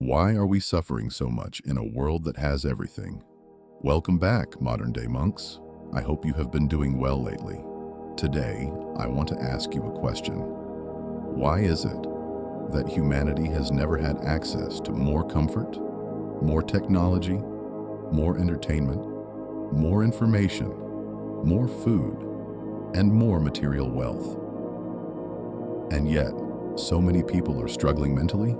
Why are we suffering so much in a world that has everything? Welcome back, modern-day monks. I hope you have been doing well lately. Today, I want to ask you a question. Why is it that humanity has never had access to more comfort, more technology, more entertainment, more information, more food, and more material wealth? And yet, so many people are struggling mentally?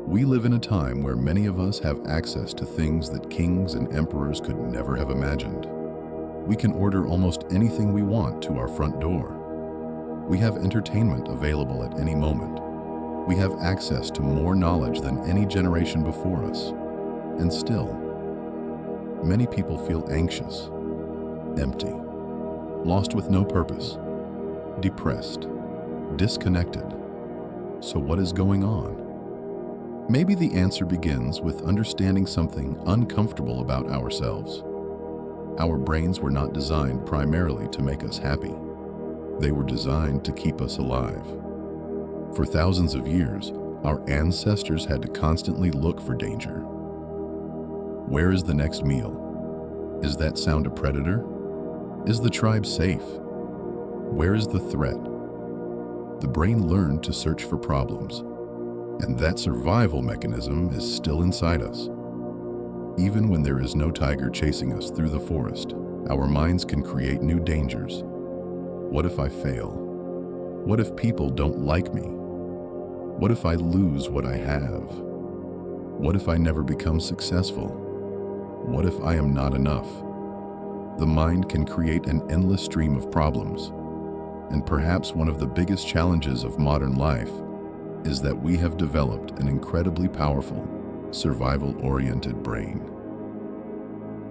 We live in a time where many of us have access to things that kings and emperors could never have imagined. We can order almost anything we want to our front door. We have entertainment available at any moment. We have access to more knowledge than any generation before us. And still, many people feel anxious, empty, lost with no purpose, depressed, disconnected. So what is going on? Maybe the answer begins with understanding something uncomfortable about ourselves. Our brains were not designed primarily to make us happy. They were designed to keep us alive. For thousands of years, our ancestors had to constantly look for danger. Where is the next meal? Is that sound a predator? Is the tribe safe? Where is the threat? The brain learned to search for problems, and that survival mechanism is still inside us. Even when there is no tiger chasing us through the forest, our minds can create new dangers. What if I fail? What if people don't like me? What if I lose what I have? What if I never become successful? What if I am not enough? The mind can create an endless stream of problems. And perhaps one of the biggest challenges of modern life is that we have developed an incredibly powerful, survival-oriented brain.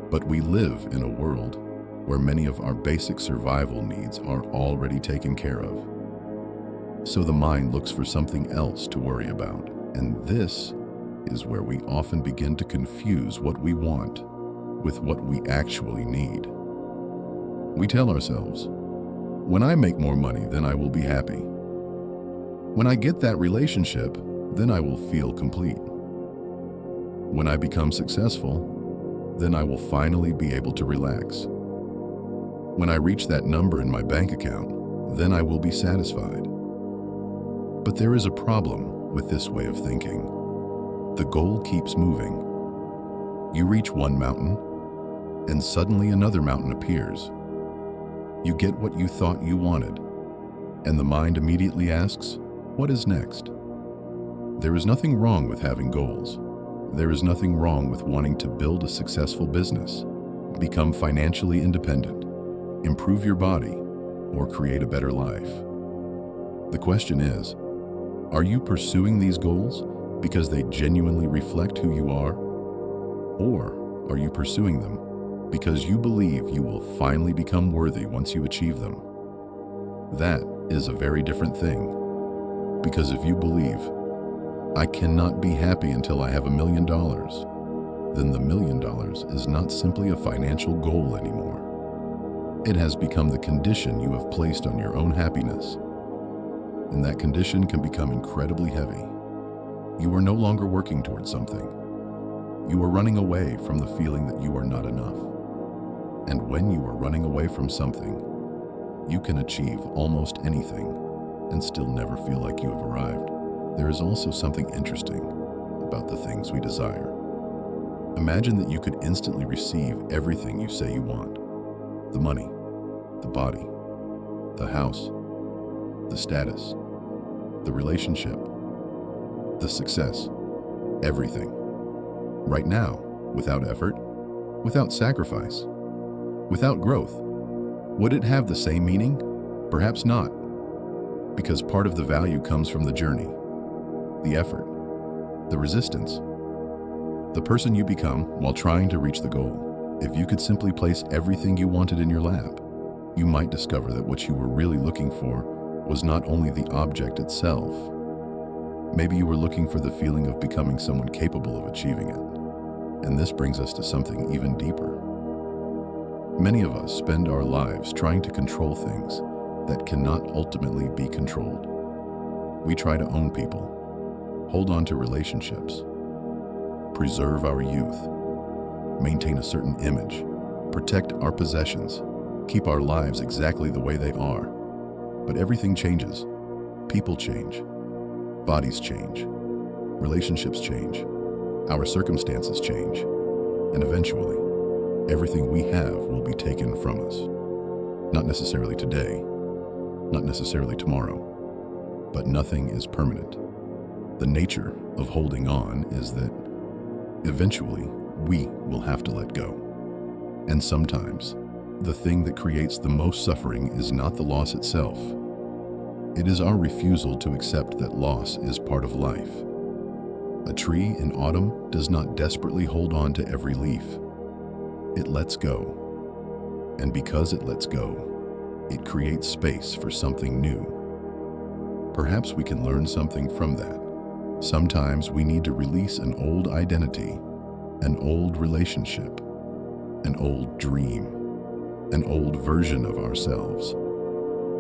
But we live in a world where many of our basic survival needs are already taken care of. So the mind looks for something else to worry about, and this is where we often begin to confuse what we want with what we actually need. We tell ourselves, when I make more money, then I will be happy. When I get that relationship, then I will feel complete. When I become successful, then I will finally be able to relax. When I reach that number in my bank account, then I will be satisfied. But there is a problem with this way of thinking. The goal keeps moving. You reach one mountain, and suddenly another mountain appears. You get what you thought you wanted, and the mind immediately asks, what is next? There is nothing wrong with having goals. There is nothing wrong with wanting to build a successful business, become financially independent, improve your body, or create a better life. The question is, are you pursuing these goals because they genuinely reflect who you are? Or are you pursuing them because you believe you will finally become worthy once you achieve them? That is a very different thing. Because if you believe, I cannot be happy until I have $1 million, then the $1 million is not simply a financial goal anymore. It has become the condition you have placed on your own happiness. And that condition can become incredibly heavy. You are no longer working towards something. You are running away from the feeling that you are not enough. And when you are running away from something, you can achieve almost anything and still never feel like you have arrived. There is also something interesting about the things we desire. Imagine that you could instantly receive everything you say you want. The money, the body, the house, the status, the relationship, the success, everything. Right now, without effort, without sacrifice, without growth. Would it have the same meaning? Perhaps not. Because part of the value comes from the journey, the effort, the resistance, the person you become while trying to reach the goal. If you could simply place everything you wanted in your lap, you might discover that what you were really looking for was not only the object itself. Maybe you were looking for the feeling of becoming someone capable of achieving it. And this brings us to something even deeper. Many of us spend our lives trying to control things that cannot ultimately be controlled. We try to own people, hold on to relationships, preserve our youth, maintain a certain image, protect our possessions, keep our lives exactly the way they are. But everything changes. People change. Bodies change. Relationships change. Our circumstances change. And eventually, everything we have will be taken from us. Not necessarily today, not necessarily tomorrow, but nothing is permanent. The nature of holding on is that eventually we will have to let go. And sometimes, the thing that creates the most suffering is not the loss itself. It is our refusal to accept that loss is part of life. A tree in autumn does not desperately hold on to every leaf. It lets go. And because it lets go, it creates space for something new. Perhaps we can learn something from that. Sometimes we need to release an old identity, an old relationship, an old dream, an old version of ourselves,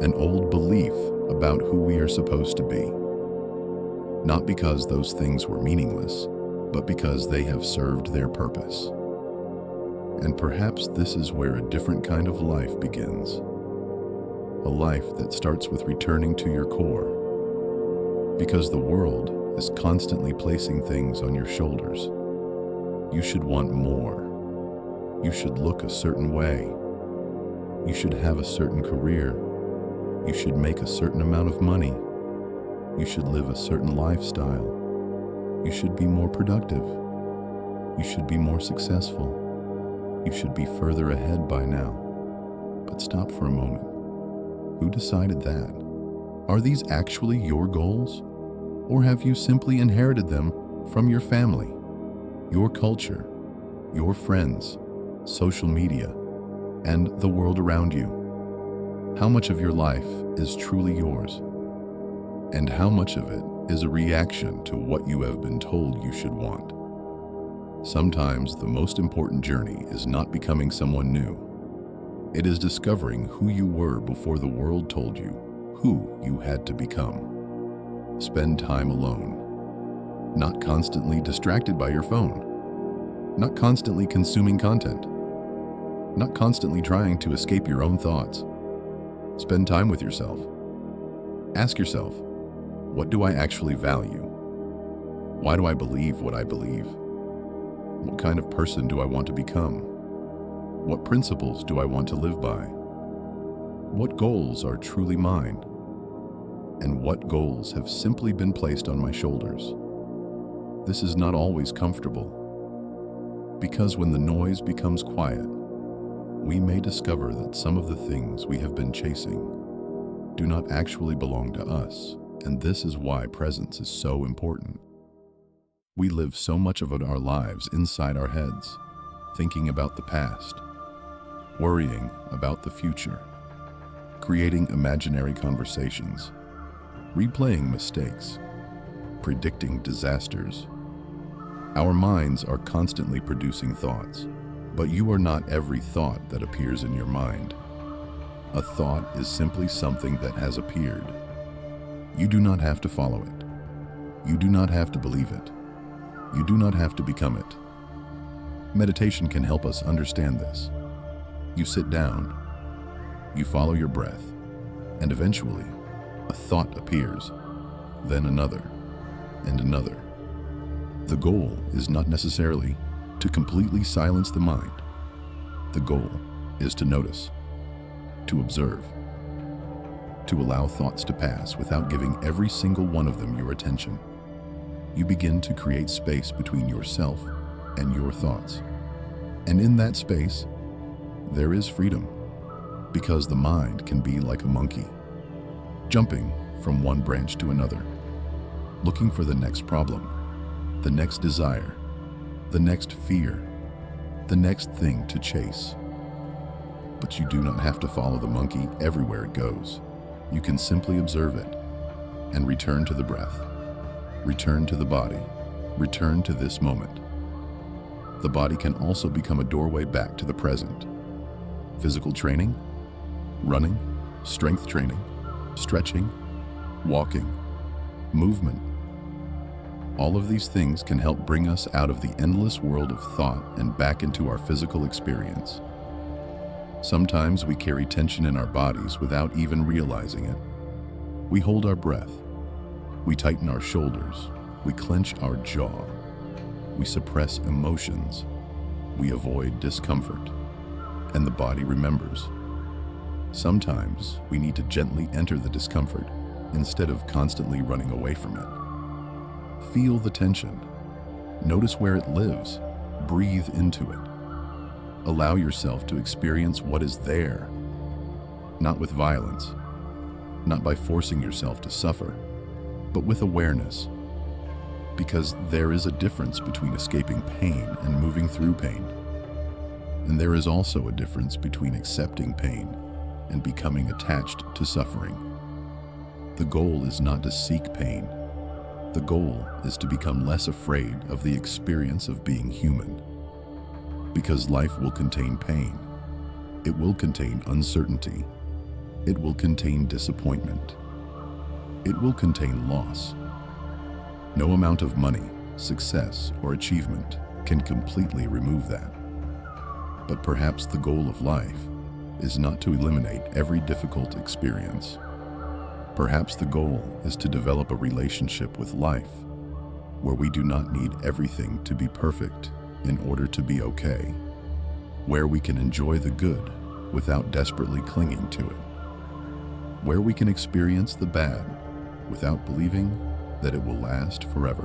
an old belief about who we are supposed to be. Not because those things were meaningless, but because they have served their purpose. And perhaps this is where a different kind of life begins. A life that starts with returning to your core. Because the world is constantly placing things on your shoulders. You should want more. You should look a certain way. You should have a certain career. You should make a certain amount of money. You should live a certain lifestyle. You should be more productive. You should be more successful. You should be further ahead by now. But stop for a moment. Who decided that? Are these actually your goals? Or have you simply inherited them from your family, your culture, your friends, social media, and the world around you? How much of your life is truly yours? And how much of it is a reaction to what you have been told you should want? Sometimes the most important journey is not becoming someone new. It is discovering who you were before the world told you who you had to become. Spend time alone, not constantly distracted by your phone, not constantly consuming content, not constantly trying to escape your own thoughts. Spend time with yourself. Ask yourself, what do I actually value? Why do I believe what I believe? What kind of person do I want to become? What principles do I want to live by? What goals are truly mine? And what goals have simply been placed on my shoulders? This is not always comfortable, because when the noise becomes quiet, we may discover that some of the things we have been chasing do not actually belong to us, and this is why presence is so important. We live so much of our lives inside our heads, thinking about the past, worrying about the future, creating imaginary conversations, replaying mistakes, predicting disasters. Our minds are constantly producing thoughts, but you are not every thought that appears in your mind. A thought is simply something that has appeared. You do not have to follow it. You do not have to believe it. You do not have to become it. Meditation can help us understand this. You sit down, you follow your breath, and eventually, a thought appears, then another, and another. The goal is not necessarily to completely silence the mind. The goal is to notice, to observe, to allow thoughts to pass without giving every single one of them your attention. You begin to create space between yourself and your thoughts. And in that space, there is freedom, because the mind can be like a monkey, jumping from one branch to another, looking for the next problem, the next desire, the next fear, the next thing to chase. But you do not have to follow the monkey everywhere it goes. You can simply observe it and return to the breath, return to the body, return to this moment. The body can also become a doorway back to the present. Physical training, running, strength training, stretching, walking, movement. All of these things can help bring us out of the endless world of thought and back into our physical experience. Sometimes we carry tension in our bodies without even realizing it. We hold our breath. We tighten our shoulders. We clench our jaw. We suppress emotions. We avoid discomfort. And the body remembers. Sometimes we need to gently enter the discomfort instead of constantly running away from it. Feel the tension. Notice where it lives. Breathe into it. Allow yourself to experience what is there, not with violence, not by forcing yourself to suffer, but with awareness. Because there is a difference between escaping pain and moving through pain. And there is also a difference between accepting pain and becoming attached to suffering. The goal is not to seek pain. The goal is to become less afraid of the experience of being human. Because life will contain pain. It will contain uncertainty. It will contain disappointment. It will contain loss. No amount of money, success, or achievement can completely remove that. But perhaps the goal of life is not to eliminate every difficult experience. Perhaps the goal is to develop a relationship with life where we do not need everything to be perfect in order to be okay, where we can enjoy the good without desperately clinging to it, where we can experience the bad without believing that it will last forever,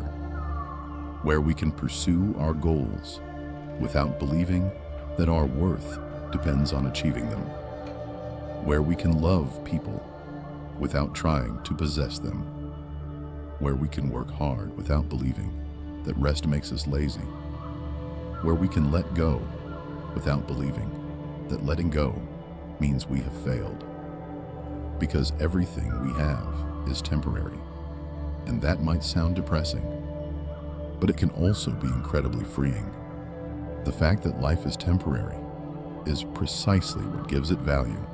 where we can pursue our goals without believing that our worth depends on achieving them, where we can love people without trying to possess them, where we can work hard without believing that rest makes us lazy, where we can let go without believing that letting go means we have failed. Because everything we have is temporary, and that might sound depressing, but it can also be incredibly freeing. The fact that life is temporary is precisely what gives it value.